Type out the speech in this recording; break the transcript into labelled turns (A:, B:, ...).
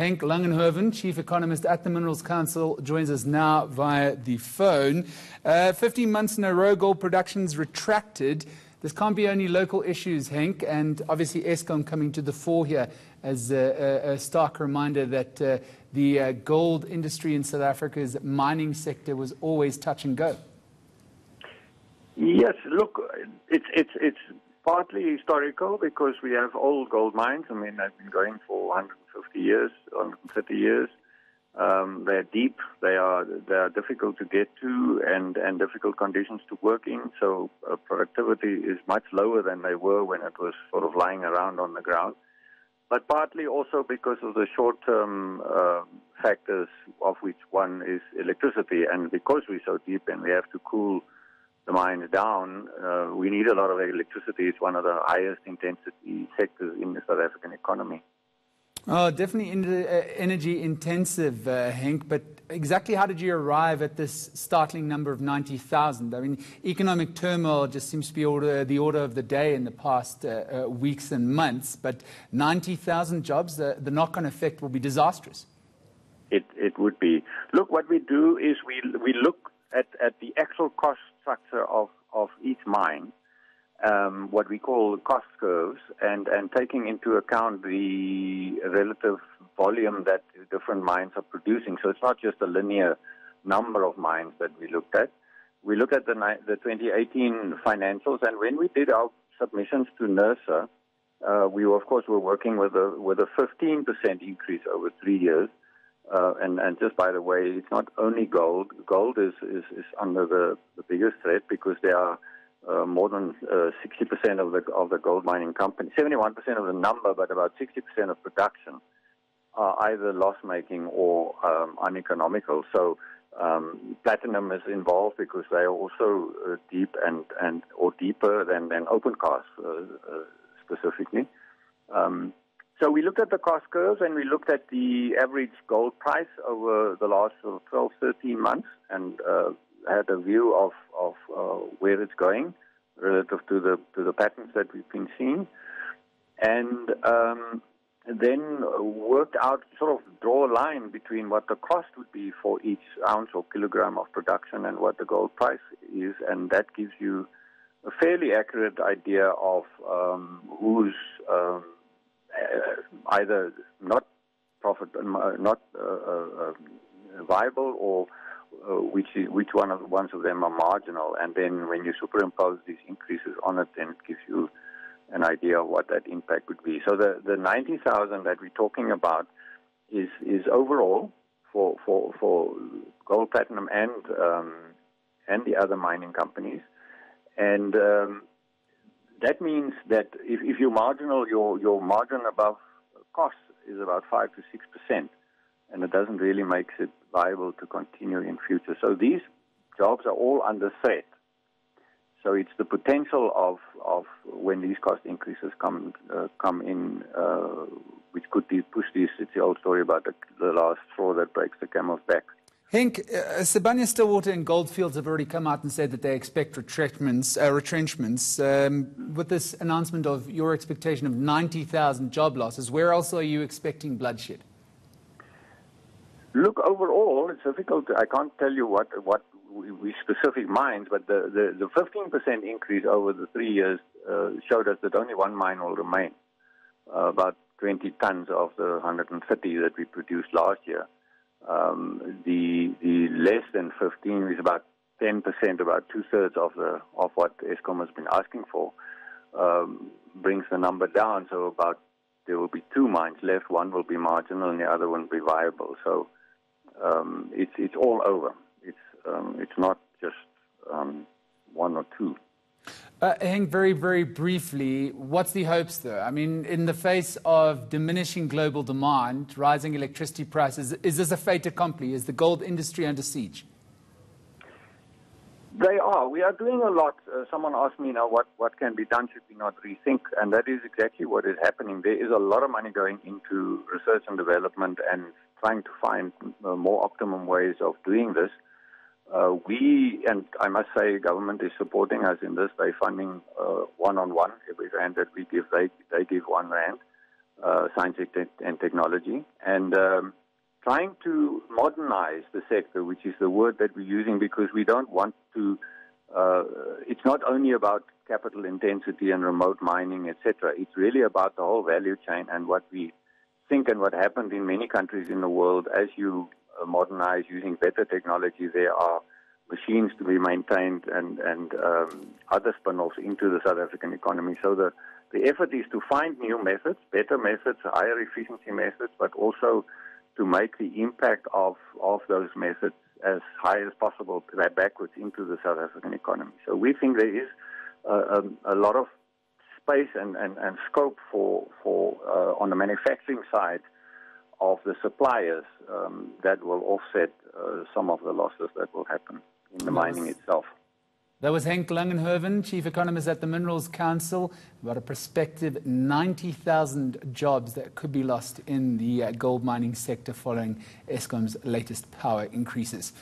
A: Henk Langenhoven, Chief Economist at the Minerals Council, joins us now via the phone. 15 months in a row, gold production's retracted. This can't be only local issues, Henk, and obviously Eskom coming to the fore here as a stark reminder that the gold industry in South Africa's mining sector was always touch and go.
B: Yes, look, it's partly historical because we have old gold mines. I mean, they've been going for 150 years, 130 years. They're deep. They are difficult to get to and difficult conditions to work in. So productivity is much lower than they were when it was sort of lying around on the ground. But partly also because of the short-term factors, of which one is electricity. And because we're so deep and we have to cool the mines down, we need a lot of electricity. It's one of the highest intensity sectors in the South African economy.
A: Oh, definitely energy intensive, Henk, but exactly how did you arrive at this startling number of 90,000? I mean, economic turmoil just seems to be the order of the day in the past weeks and months, but 90,000 jobs, the knock-on effect will be disastrous.
B: It would be. Look, what we do is we look at the actual cost structure of each mine, what we call cost curves, and taking into account the relative volume that different mines are producing. So it's not just a linear number of mines that we looked at. We looked at the 2018 financials, and when we did our submissions to NERSA, we of course were working with a 15% increase over 3 years. And just by the way, it's not only gold. Gold is under the biggest threat because there are more than 60% of the gold mining companies, 71% of the number, but about 60% of production are either loss-making or uneconomical. So platinum is involved because they are also deep or deeper than open cast specifically. So we looked at the cost curves and we looked at the average gold price over the last 12, 13 months and had a view of where it's going relative to the patterns that we've been seeing, and then worked out, sort of draw a line between what the cost would be for each ounce or kilogram of production and what the gold price is, and that gives you a fairly accurate idea of who's either not viable or which ones of them are marginal. And then when you superimpose these increases on it, then it gives you an idea of what that impact would be. So the 90,000 that we're talking about is overall for gold, platinum, and the other mining companies, and that means that if you're marginal, your margin above cost is about 5 to 6%, and it doesn't really make it viable to continue in future. So these jobs are all under threat. So it's the potential of when these cost increases come in, which could push these. It's the old story about the last straw that breaks the camel's back.
A: Henk, Sibanye-Stillwater and Goldfields have already come out and said that they expect retrenchments. With this announcement of your expectation of 90,000 job losses, where else are you expecting bloodshed?
B: Look, overall, it's difficult. I can't tell you what we specific mines, but the 15% increase over the 3 years showed us that only one mine will remain, about 20 tons of the 130 that we produced last year. The less than 15 is about 10%, about 2/3 of what Eskom has been asking for, brings the number down. So there will be 2 mines left. One will be marginal, and the other one will be viable. So it's all over. It's not just 1 or 2.
A: Henk, very, very briefly, what's the hopes though? I mean, in the face of diminishing global demand, rising electricity prices, is this a fait accompli? Is the gold industry under siege?
B: They are. We are doing a lot. Someone asked me now what can be done, should we not rethink? And that is exactly what is happening. There is a lot of money going into research and development and trying to find more optimum ways of doing this. And I must say, government is supporting us in this. They're funding one-on-one. Every rand that we give, they give 1 rand. science and technology, and trying to modernize the sector, which is the word that we're using because we don't want to, it's not only about capital intensity and remote mining, etc. It's really about the whole value chain and what we think and what happened in many countries in the world. As you modernize using better technology, there are machines to be maintained and other spin-offs into the South African economy. So the effort is to find new methods, better methods, higher efficiency methods, but also to make the impact of those methods as high as possible backwards into the South African economy. So we think there is a lot of space and scope for on the manufacturing side of the suppliers that will offset some of the losses that will happen in the mining itself.
A: That was Henk Langenhoven, Chief Economist at the Minerals Council, about a prospective 90,000 jobs that could be lost in the gold mining sector following Eskom's latest power increases.